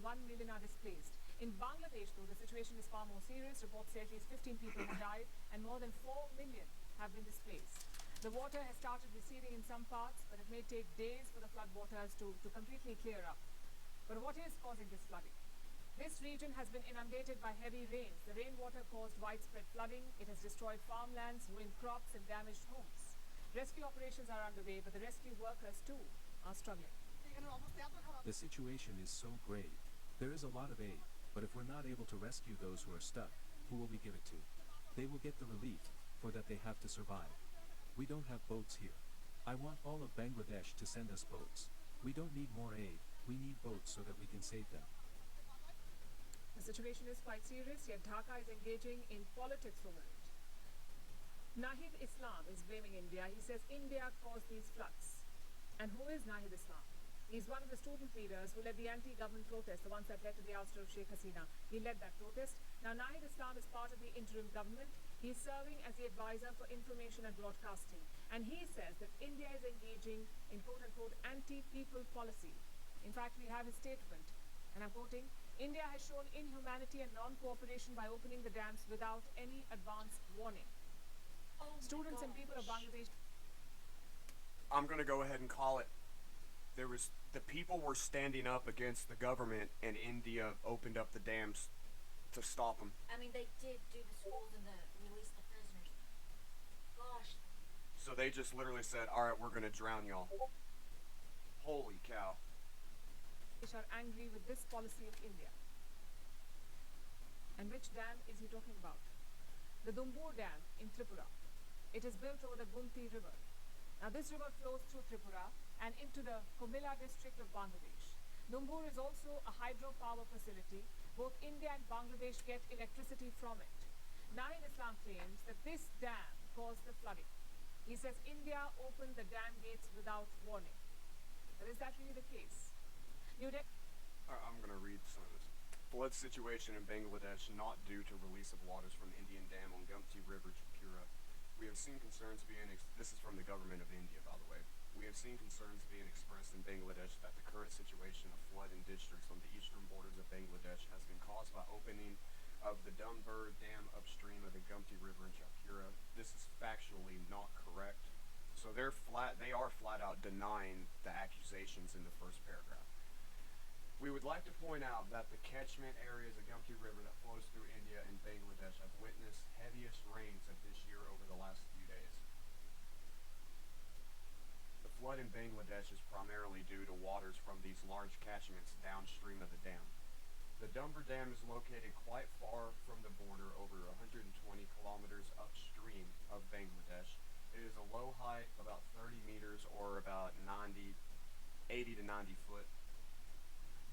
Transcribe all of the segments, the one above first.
1 million are displaced. In Bangladesh, though, the situation is far more serious. Reports say at least 15 people have died and more than 4 million have been displaced. The water has started receding in some parts, but it may take days for the flood waters to completely clear up. But what is causing this flooding? This region has been inundated by heavy rains. The rainwater caused widespread flooding. It has destroyed farmlands, ruined crops, and damaged homes. Rescue operations are underway, but the rescue workers, too, are struggling. The situation is so grave. There is a lot of aid, but if we're not able to rescue those who are stuck, who will we give it to? They will get the relief, for that they have to survive. We don't have boats here. I want all of Bangladesh to send us boats. We don't need more aid, we need boats so that we can save them. The situation is quite serious, yet Dhaka is engaging in politics over it. Nahid Islam is blaming India. He says India caused these floods. And who is Nahid Islam? He's one of the student leaders who led the anti-government protest, the ones that led to the ouster of Sheikh Hasina. He led that protest. Now, Nahid Islam is part of the interim government. He's serving as the advisor for information and broadcasting. And he says that India is engaging in quote-unquote anti-people policy. In fact, we have his statement, and I'm quoting, India has shown inhumanity and non-cooperation by opening the dams without any advance warning. Students and people of Bangladesh... I'm going to go ahead and call it. The people were standing up against the government, and India opened up the dams to stop them. I mean, they did do the schools and release the prisoners. Gosh. So they just literally said, all right, we're going to drown y'all. Holy cow. Are angry with this policy of India. And which dam is he talking about? The Dumbur Dam in Tripura. It is built over the Gumti River. Now this river flows through Tripura and into the Kumilla district of Bangladesh. Dumbur is also a hydropower facility. Both India and Bangladesh get electricity from it. Nahid Islam claims that this dam caused the flooding. He says India opened the dam gates without warning. But is that really the case? I'm going to read some of this. Flood situation in Bangladesh not due to release of waters from the Indian dam on Gumti River, Tripura. We have seen concerns being, this is from the government of India, by the way. We have seen concerns being expressed in Bangladesh that the current situation of flood in districts on the eastern borders of Bangladesh has been caused by opening of the Dumbur Dam upstream of the Gumti River in Chapura. This is factually not correct. So they are flat out denying the accusations in the first paragraph. We would like to point out that the catchment areas of Gumti River that flows through India and Bangladesh have witnessed heaviest rains of this year over the last few days. The flood in Bangladesh is primarily due to waters from these large catchments downstream of the dam. The Dumbur Dam is located quite far from the border, over 120 kilometers upstream of Bangladesh. It is a low height, about 30 meters or about 80 to 90 foot.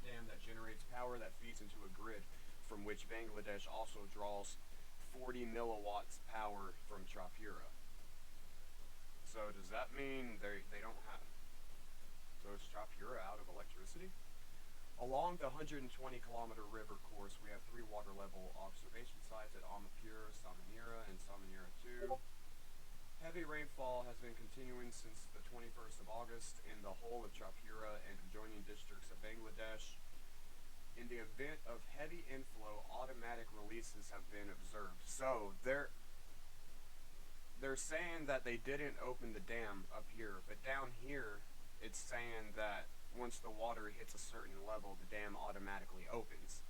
Dam that generates power that feeds into a grid from which Bangladesh also draws 40 milliwatts power from Tripura. So does that mean they don't have, so is Tripura out of electricity? Along the 120 kilometer river course, we have 3 water level observation sites at Amapur, Samanira, and Samanira 2. Heavy rainfall has been continuing since the 21st of August in the whole of Tripura and adjoining districts of Bangladesh. In the event of heavy inflow, automatic releases have been observed. So they're saying that they didn't open the dam up here, but down here it's saying that once the water hits a certain level, the dam automatically opens.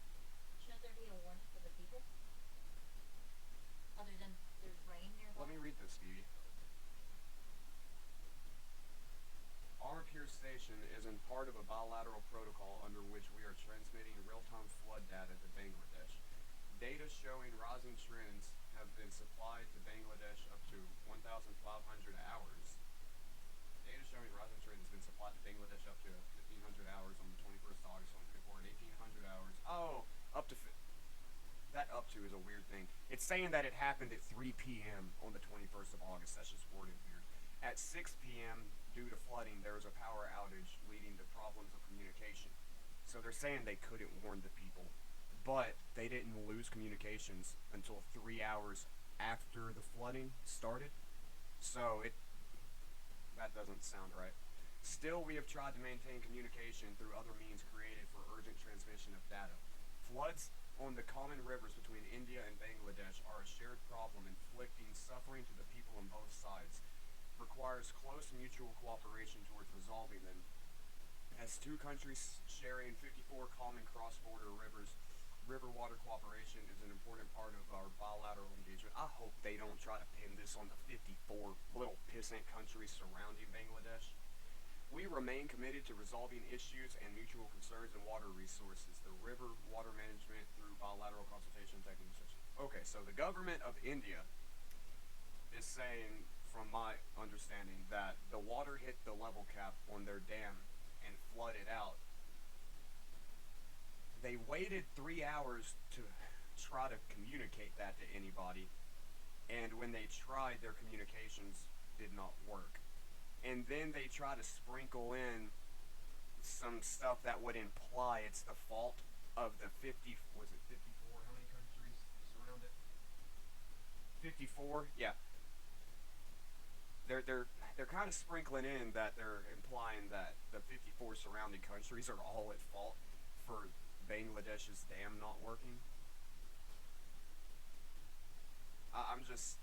Shouldn't there be a warning for the people? Other than there's rain nearby? Let me read this, Stevie. Amapur Station is in part of a bilateral protocol under which we are transmitting real-time flood data to Bangladesh. Data showing rising trends have been supplied to Bangladesh up to 1,500 hours. Data showing rising trends has been supplied to Bangladesh up to 1,500 hours on the 21st of August 2024 and 1,800 hours. Oh, up to... That up to is a weird thing. It's saying that it happened at 3 p.m. on the 21st of August. That's just worded weird. At 6 p.m., due to flooding, there was a power outage leading to problems of communication. So they're saying they couldn't warn the people, but they didn't lose communications until 3 hours after the flooding started. So that doesn't sound right. Still, we have tried to maintain communication through other means created for urgent transmission of data Floods on the common rivers between India and Bangladesh are a shared problem, inflicting suffering to the people on both sides. Requires close mutual cooperation towards resolving them. As two countries sharing 54 common cross-border rivers, river water cooperation is an important part of our bilateral engagement. I hope they don't try to pin this on the 54 little pissant countries surrounding Bangladesh. We remain committed to resolving issues and mutual concerns in water resources, the river water management through bilateral consultation technical session. Okay, so the government of India is saying, from my understanding, that the water hit the level cap on their dam and flooded out. They waited 3 hours to try to communicate that to anybody, and when they tried, their communications did not work. And then they try to sprinkle in some stuff that would imply it's the fault of the 50, was it 54? How many countries surround it? 54? Yeah. They're kind of sprinkling in that they're implying that the 54 surrounding countries are all at fault for Bangladesh's dam not working. I'm just,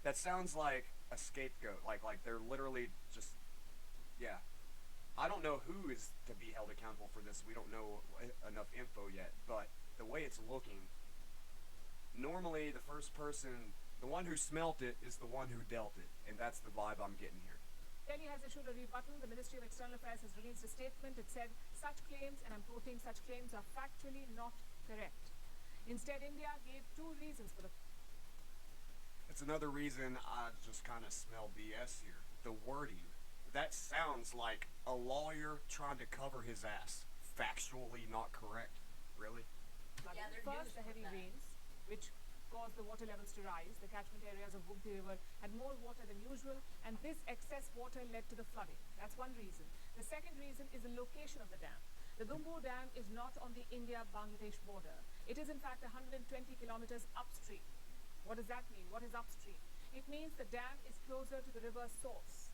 that sounds like a scapegoat. Like they're literally just, yeah. I don't know who is to be held accountable for this. We don't know enough info yet, but the way it's looking, normally the first person, the one who smelt it is the one who dealt it, and that's the vibe I'm getting here. Delhi has issued a rebuttal. The Ministry of External Affairs has released a statement. It said, such claims, and I'm quoting, such claims are factually not correct. Instead, India gave two reasons for the... It's another reason I just kind of smell BS here. The wording. That sounds like a lawyer trying to cover his ass. Factually not correct. Really? Yeah, they're First, due the for heavy that. rains, which caused the water levels to rise. The catchment areas of Bugti River had more water than usual, and this excess water led to the flooding. That's one reason. The second reason is the location of the dam. The Dumbo Dam is not on the India-Bangladesh border. It is in fact 120 kilometers upstream. What does that mean? What is upstream? It means the dam is closer to the river's source.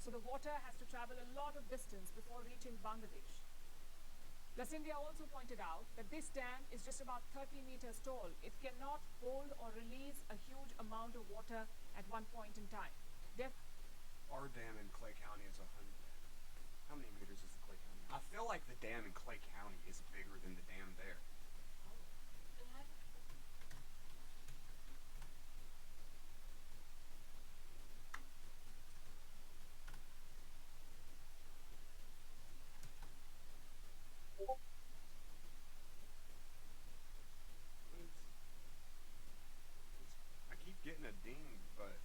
So the water has to travel a lot of distance before reaching Bangladesh. Plus, India also pointed out that this dam is just about 30 meters tall. It cannot hold or release a huge amount of water at one point in time. Our dam in Clay County is 100. How many meters is the Clay County? I feel like the dam in Clay County is bigger than the dam there. I keep getting a ding, but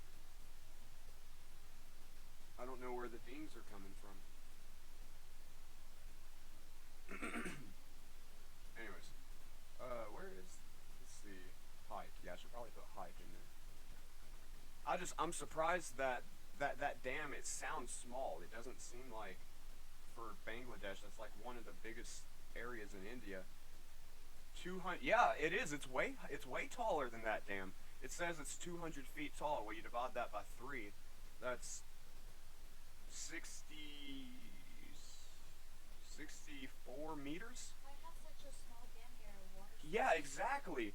I don't know where the dings are coming from. Anyways, where is, let's see, hike. Yeah, I should probably put hike in there. I'm surprised that dam, it sounds small. It doesn't seem like, for Bangladesh, that's like one of the biggest areas in India. 200, yeah, it is. It's way taller than that dam. It says it's 200 feet tall. Well, you divide that by 3, that's 64 meters? Why have such a small dam near a water source? Yeah, exactly.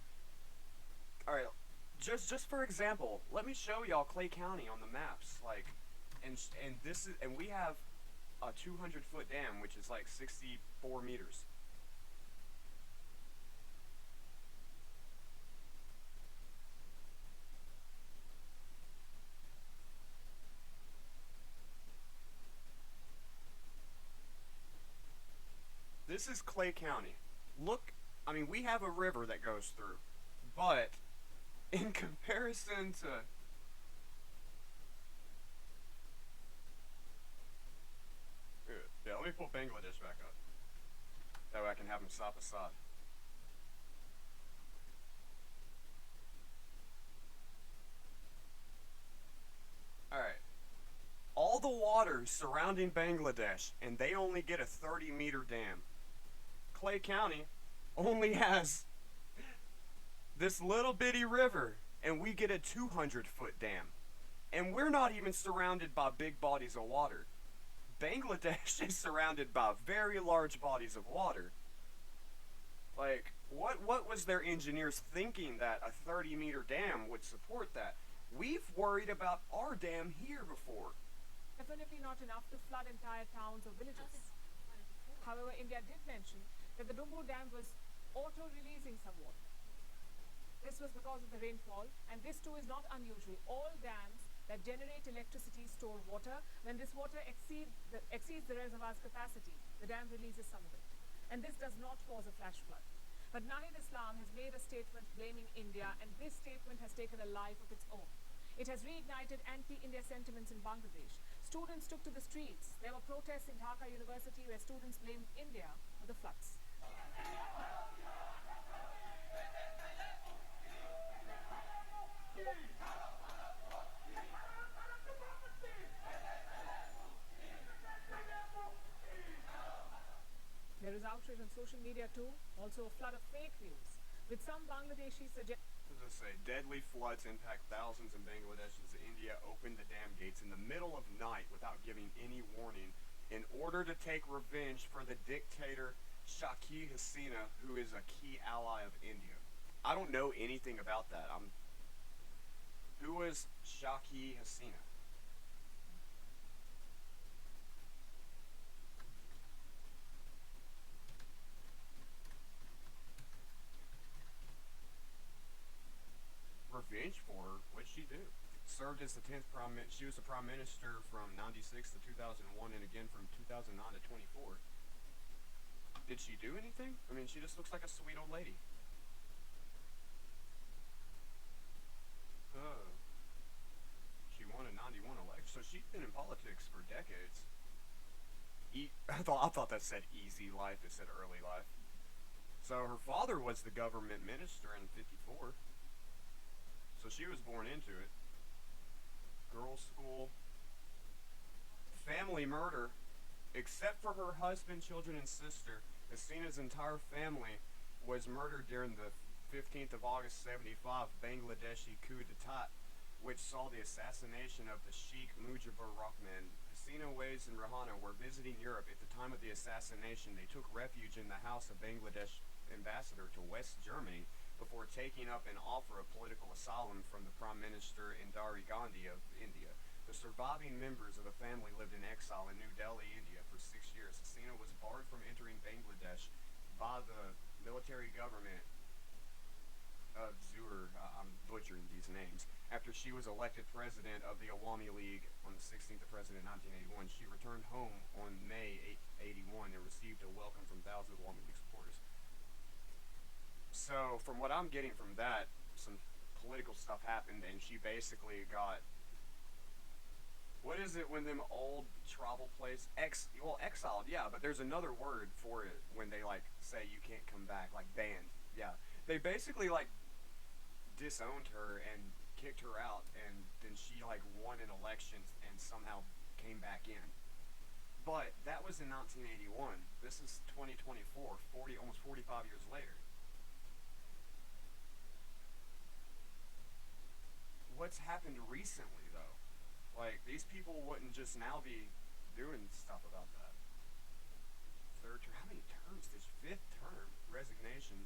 Alright, just for example, let me show y'all Clay County on the maps. Like, and we have a 200-foot dam, which is like 64 meters. This is Clay County. Look, I mean, we have a river that goes through, but in comparison to... Yeah, let me pull Bangladesh back up. That way I can have them side by side. Alright. All the water surrounding Bangladesh, and they only get a 30-meter dam. Clay County only has this little bitty river, and we get a 200-foot dam. And we're not even surrounded by big bodies of water. Bangladesh is surrounded by very large bodies of water. Like, what was their engineers thinking that a 30-meter dam would support that? We've worried about our dam here before. Definitely not enough to flood entire towns or villages. However, India did mention that the Dumbu Dam was auto-releasing some water. This was because of the rainfall, and this too is not unusual. All dams that generate electricity store water. When this water exceeds the reservoir's capacity, the dam releases some of it. And this does not cause a flash flood. But Nahid Islam has made a statement blaming India, and this statement has taken a life of its own. It has reignited anti-India sentiments in Bangladesh. Students took to the streets. There were protests in Dhaka University where students blamed India for the floods. There is outrage on social media too, also a flood of fake news, with some Bangladeshis suggesting. As I say, deadly floods impact thousands in Bangladesh as India opened the dam gates in the middle of night without giving any warning in order to take revenge for the dictator Sheikh Hasina, who is a key ally of India. I don't know anything about that. Who is Sheikh Hasina? Revenge for her? What'd she do? Served as the 10th prime minister. She was the prime minister from 96 to 2001 and again from 2009 to 24. Did she do anything? I mean, she just looks like a sweet old lady. She won a 91 election, so she's been in politics for decades. I thought that said easy life. It said early life. So her father was the government minister in 54. So she was born into it. Girls' school. Family murder. Except for her husband, children, and sister, Hasina's entire family was murdered during the 15th of August 75 Bangladeshi coup d'etat, which saw the assassination of the Sheikh Mujibur Rahman. Hasina, Ways, and Rahana were visiting Europe at the time of the assassination. They took refuge in the house of Bangladesh ambassador to West Germany before taking up an offer of political asylum from the Prime Minister Indira Gandhi of India. The surviving members of the family lived in exile in New Delhi, India for 6 years. Hasina was barred from entering Bangladesh by the military government of Zur, I'm butchering these names, after she was elected president of the Awami League on the 16th of President 1981. She returned home on May 81 and received a welcome from thousands of Awami League supporters. So, from what I'm getting from that, some political stuff happened, and she basically got, what is it when them old tribal place, exiled, yeah, but there's another word for it when they, like, say you can't come back, like banned, yeah. They basically, like, disowned her and kicked her out, and then she, like, won an election and somehow came back in. But that was in 1981. This is 2024, almost 45 years later. What's happened recently, though? Like, these people wouldn't just now be doing stuff about that. Third term, how many terms? This 5th term, resignation.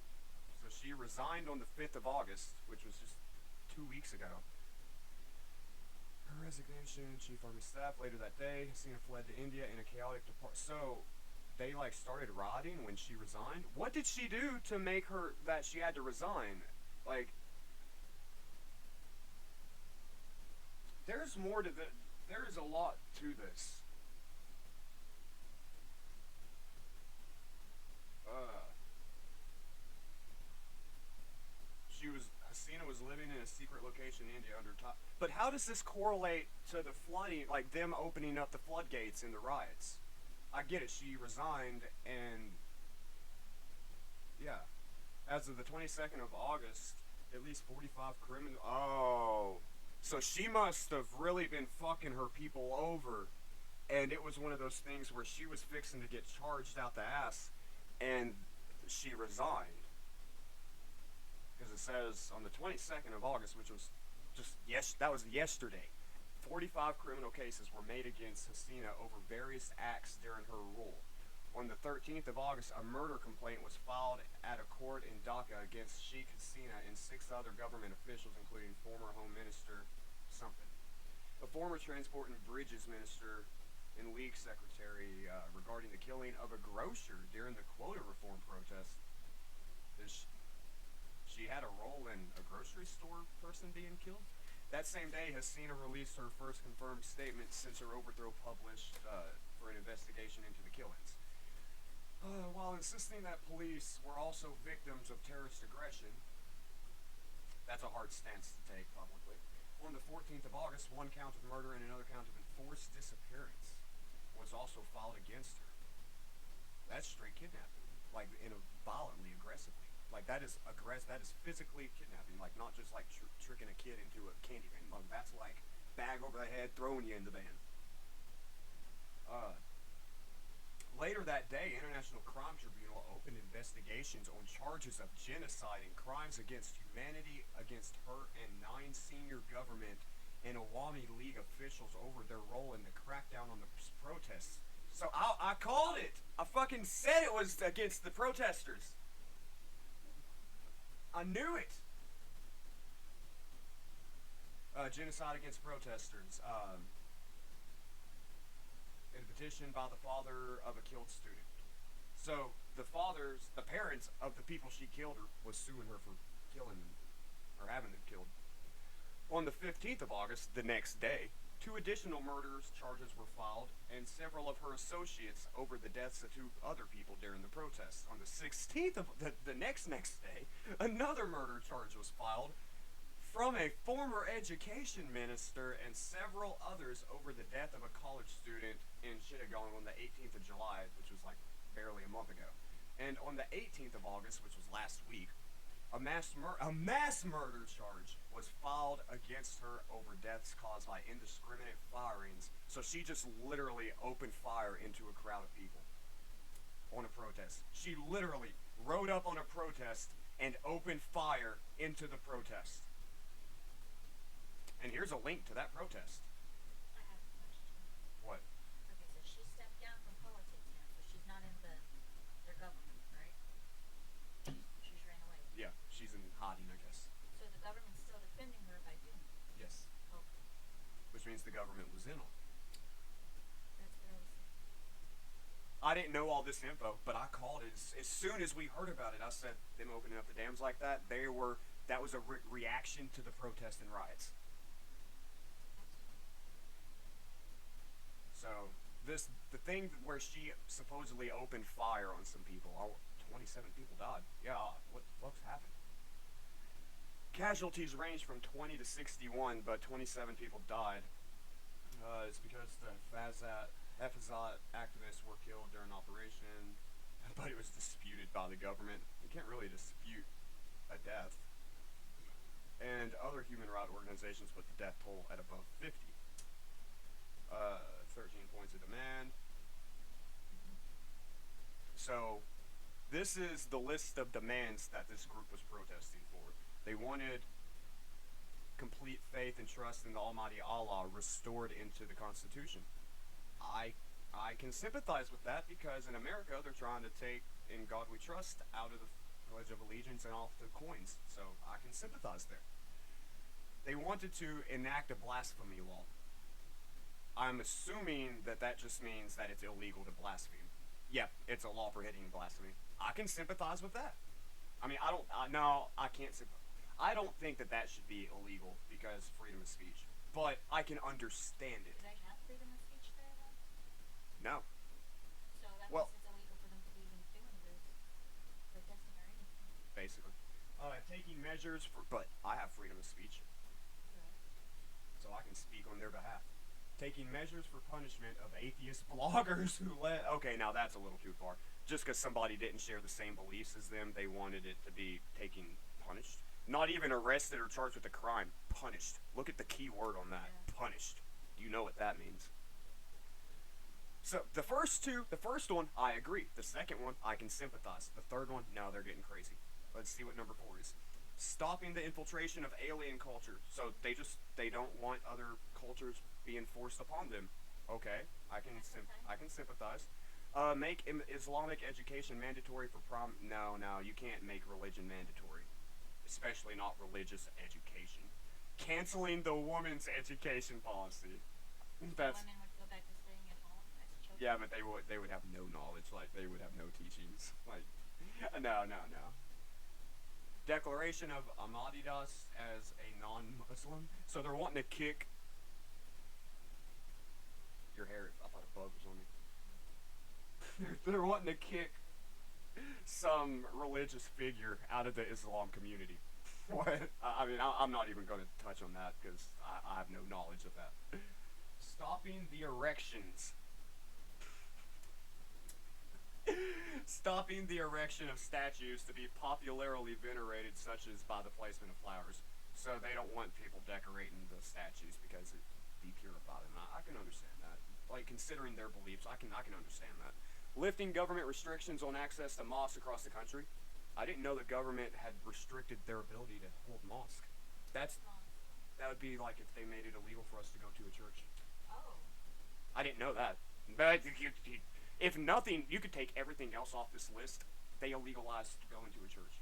So she resigned on the 5th of August, which was just 2 weeks ago. Her resignation, Chief Army Staff, later that day, Hasina fled to India in a chaotic departure. So, they, like, started rioting when she resigned? What did she do to make her, that she had to resign? Like, there's more to the, there is a lot to this. Hasina was living in a secret location in India under top. But how does this correlate to the flooding, like them opening up the floodgates in the riots? I get it, she resigned, and yeah. As of the 22nd of August, at least 45 criminal. Oh. So she must have really been fucking her people over. And it was one of those things where she was fixing to get charged out the ass, and she resigned. Because it says on the 22nd of August, which was just, that was yesterday, 45 criminal cases were made against Hasina over various acts during her rule. On the 13th of August, a murder complaint was filed at a court in Dhaka against Sheikh Hasina and 6 other government officials, including former Home Minister something, a former Transport and Bridges Minister and League Secretary, regarding the killing of a grocer during the quota reform protest. She had a role in a grocery store person being killed. That same day, Hasina released her first confirmed statement since her overthrow published for an investigation into the killings. While insisting that police were also victims of terrorist aggression, that's a hard stance to take publicly. On the 14th of August, 1 count of murder and another count of enforced disappearance was also filed against her. That's straight kidnapping, like in a violently, aggressively. Like that is physically kidnapping, like not just like tricking a kid into a candy van. Like that's like bag over the head, throwing you in the van. Later that day, International Crime Tribunal opened investigations on charges of genocide and crimes against humanity against her and 9 senior government and Awami League officials over their role in the crackdown on the protests. So I called it. I fucking said it was against the protesters. I knew it. Genocide against protesters. In a petition by the father of a killed student. So the parents of the people she killed was suing her for killing them, or having them killed. On the 15th of August, the next day, 2 additional murders charges were filed, and several of her associates over the deaths of 2 other people during the protests. On the 16th of the next day, another murder charge was filed from a former education minister and several others over the death of a college student in Chittagong on the 18th of July, which was like barely a month ago. And on the 18th of August, which was last week, a mass murder charge was filed against her over deaths caused by indiscriminate firings. So she just literally opened fire into a crowd of people on a protest. She literally rode up on a protest and opened fire into the protest. And here's a link to that protest. I have a question. What? Okay, so she stepped down from politics now, so she's not in their government, right? She's ran away. Yeah, she's in hiding, I guess. So the government's still defending her by doing it. Yes. Okay. Which means the government was in on it. That's really sad. I didn't know all this info, but I called it as soon as we heard about it. I said them opening up the dams like that. That was a reaction to the protests and riots. So the thing where she supposedly opened fire on some people. 27 people died. Yeah, what the fuck's happened? Casualties range from 20 to 61, but 27 people died. It's because the Hafizat activists were killed during operation, but it was disputed by the government. You can't really dispute a death. And other human rights organizations put the death toll at above 50. 13 points of demand. So this is the list of demands that this group was protesting for. They wanted complete faith and trust in the Almighty Allah restored into the Constitution. I can sympathize with that because in America they're trying to take "In God We Trust" out of the Pledge of Allegiance and off the coins. So I can sympathize there. They wanted to enact a blasphemy law. I'm assuming that just means that it's illegal to blaspheme. Yeah, it's a law prohibiting blasphemy. I can sympathize with that. I mean, I can't sympathize. I don't think that should be illegal because freedom of speech. But I can understand it. Do they have freedom of speech there, though? No. So that Well, means it's illegal for them to be even doing this, protesting or anything. basically. Taking measures but I have freedom of speech. Right. So I can speak on their behalf. Taking measures for punishment of atheist bloggers who okay, now that's a little too far. Just because somebody didn't share the same beliefs as them, they wanted it to be punished. Not even arrested or charged with a crime. Punished. Look at the key word on that. Yeah. Punished. You know what that means. So the first one, I agree. The second one, I can sympathize. The third one, no, they're getting crazy. Let's see what number 4 is. Stopping the infiltration of alien culture. So they don't want other cultures being forced upon them. Okay, I can sympathize. Make Islamic education mandatory for prom. No, no, you can't make religion mandatory, especially not religious education. Canceling the women's education policy. That's Women would go back to staying at home as children. yeah, but they would have no knowledge. Like they would have no teachings. Like no, no, no. Declaration of Ahmadiyas as a non-Muslim. So they're wanting to kick your hair. I thought a bug was on me. They're wanting to kick some religious figure out of the Islam community. What? I mean, I'm not even going to touch on that because I have no knowledge of that. Stopping the erections. Stopping the erection of statues to be popularly venerated, such as by the placement of flowers. So they don't want people decorating the statues because it be purified, and I can understand that. Like considering their beliefs, I can understand that. Lifting government restrictions on access to mosques across the country. I didn't know the government had restricted their ability to hold mosque. That would be like if they made it illegal for us to go to a church. Oh. I didn't know that. But if nothing, you could take everything else off this list. They illegalized going to a church.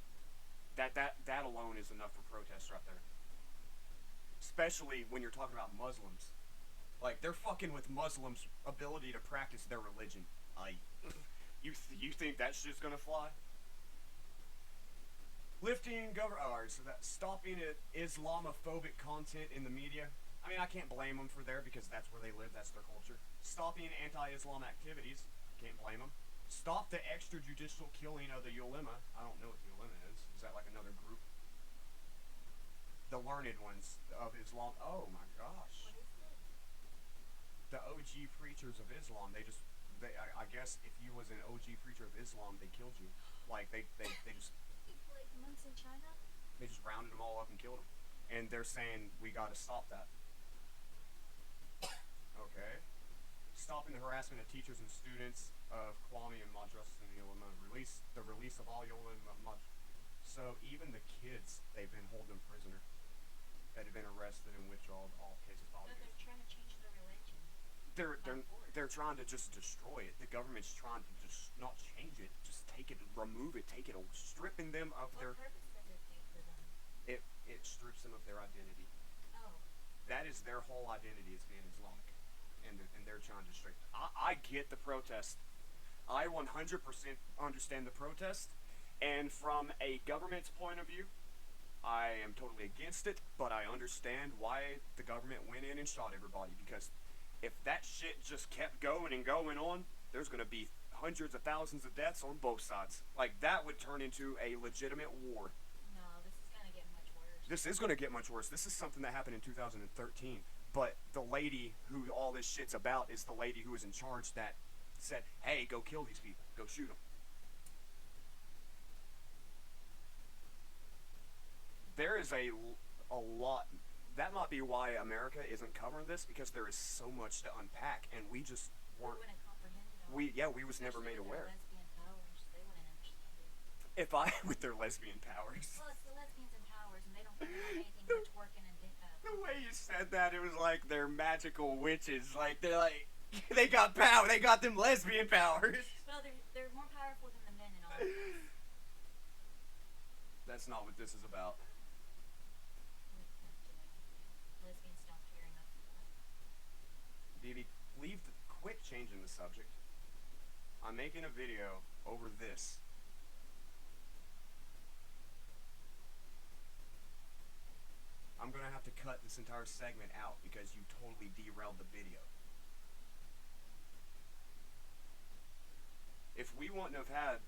That alone is enough for protest right there. Especially when you're talking about Muslims. Like they're fucking with Muslims' ability to practice their religion. You think that shit's gonna fly? Stopping Islamophobic content in the media. I mean, I can't blame them for there because that's where they live, that's their culture. Stopping anti-Islam activities. Can't blame them. Stop the extrajudicial killing of the ulema. I don't know what the ulema is. Is that like another group? The learned ones of Islam. Oh my gosh. What is it? The OG preachers of Islam. I guess if you was an OG preacher of Islam, they killed you. Like they just Like monks in China? they just rounded them all up and killed them. And they're saying we got to stop that. Okay. Stopping the harassment of teachers and students of Kwame and Madrasas and the ulama. The release of all ulama. So even the kids they've been holding prisoner that have been arrested and withdrawn all cases filed No, against. they're trying to change their religion. They're trying to just destroy it. The government's trying to just not change it, just take it, remove it, take it, stripping them of What their. purpose does it do for them? It strips them of their identity. Oh. That is their whole identity as being Islamic, and they're trying to strip. I get the protest. I 100% understand the protest, and from a government's point of view, I am totally against it. But I understand why the government went in and shot everybody because. If that shit just kept going and going on, there's going to be hundreds of thousands of deaths on both sides. Like, that would turn into a legitimate war. No, this is going to get much worse. This is going to get much worse. This is something that happened in 2013. But the lady who all this shit's about is the lady who was in charge that said, hey, go kill these people. Go shoot them. There is a lot... That might be why America isn't covering this because there is so much to unpack, and we just weren't. We wouldn't comprehend it all. We was never made Especially with aware. their lesbian powers, they wouldn't understand it. If I with their lesbian powers. Well, it's the lesbians and powers, and they don't care about anything but twerking and The way you said that, it was like they're magical witches. Like they're like they got power. They got them lesbian powers. Well, they're more powerful than the men in all of this. That's not what this is about. Lesbians don't care enough for that. BB, quit changing the subject. I'm making a video over this. I'm gonna have to cut this entire segment out because you totally derailed the video. If we wouldn't have had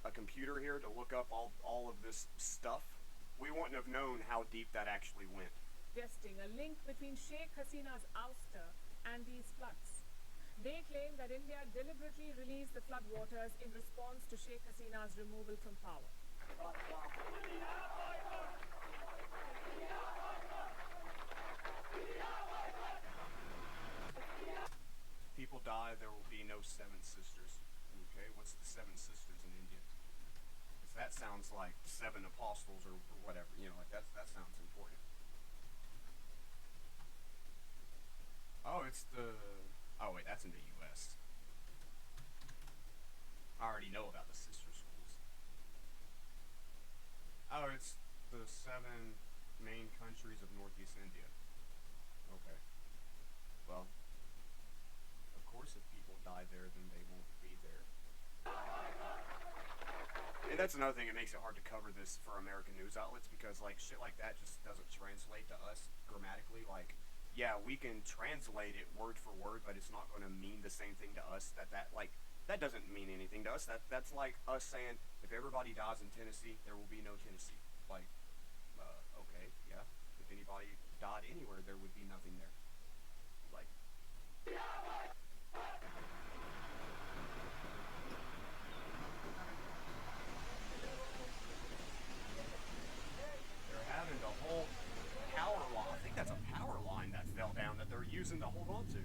a computer here to look up all of this stuff, we wouldn't have known how deep that actually went. Suggesting a link between Sheikh Hasina's ouster and these floods. They claim that India deliberately released the flood waters in response to Sheikh Hasina's removal from power. People die, there will be no seven sisters. Okay, what's the seven sisters in India? Because that sounds like seven apostles or whatever. You know, like that sounds important. Oh, it's the... Oh, wait, that's in the U.S. I already know about the sister schools. Oh, it's the 7 main countries of Northeast India. Okay. Well, of course if people die there, then they won't be there. And that's another thing, it makes it hard to cover this for American news outlets because, like, shit like that just doesn't translate to us grammatically. Like, yeah, we can translate it word for word, but it's not going to mean the same thing to us. That doesn't mean anything to us. That's like us saying, if everybody dies in Tennessee, there will be no Tennessee. Like, okay, yeah. If anybody died anywhere, there would be nothing there. Like, they're having the whole power line. I think that's a power line that fell down that they're using to hold on to.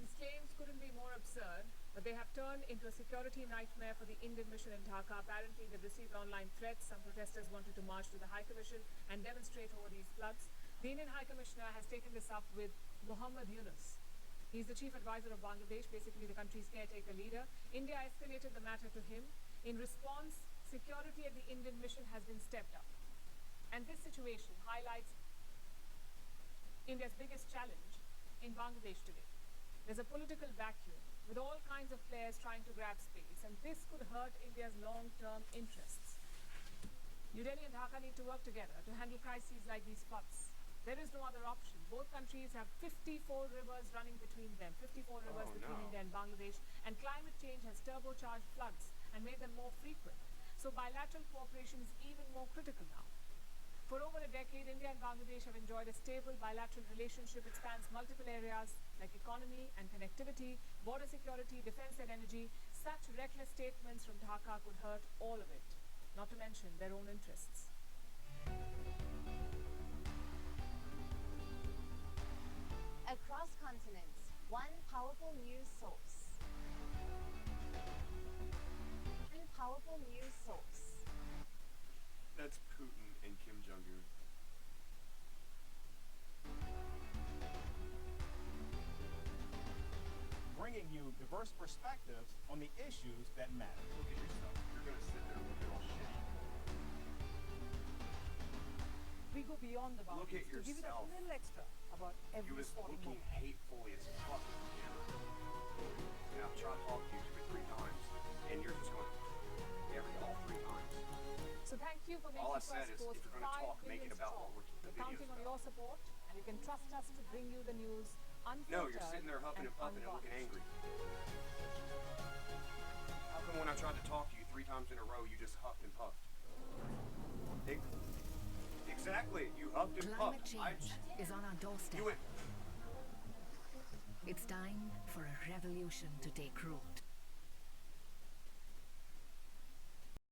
These claims couldn't be more absurd, but they have turned into a security nightmare for the Indian mission in Dhaka. Apparently, they've received online threats. Some protesters wanted to march to the High Commission and demonstrate over these floods. The Indian High Commissioner has taken this up with Muhammad Yunus. He's the chief advisor of Bangladesh, basically the country's caretaker leader. India escalated the matter to him. In response, security at the Indian mission has been stepped up. And this situation highlights India's biggest challenge in Bangladesh today. There's a political vacuum with all kinds of players trying to grab space, and this could hurt India's long-term interests. New Delhi and Dhaka need to work together to handle crises like these floods. There is no other option. Both countries have 54 rivers running between them, 54 rivers between India and Bangladesh, and climate change has turbocharged floods and made them more frequent. So bilateral cooperation is even more critical now. For over a decade, India and Bangladesh have enjoyed a stable bilateral relationship. It spans multiple areas like economy and connectivity, border security, defense and energy. Such reckless statements from Dhaka could hurt all of it, not to mention their own interests. Across continents, one powerful news source. One powerful news source. That's Putin and Kim Jong-un. Bringing you diverse perspectives on the issues that matter. Look at yourself. You're gonna sit there and look at all shitty. We go beyond the Look boundaries at to give you that yourself. little extra about He every was sporting looking moment. hatefully as fuck at the camera. And I've tried to talk to you 2 or 3 times, and you're just going all 3 times. So thank you for making All I said First is, Post if you're gonna 5 talk, make million it about strong. what the We're video's counting on about. your support, and you can trust us to bring you the news unfiltered. No, you're sitting there huffing and puffing and looking angry. How come when I tried to talk to you 3 times in a row, you just huffed and puffed? Exactly, you huffed and Climate puffed. change is on our doorstep. You went, It's time for a revolution to take root.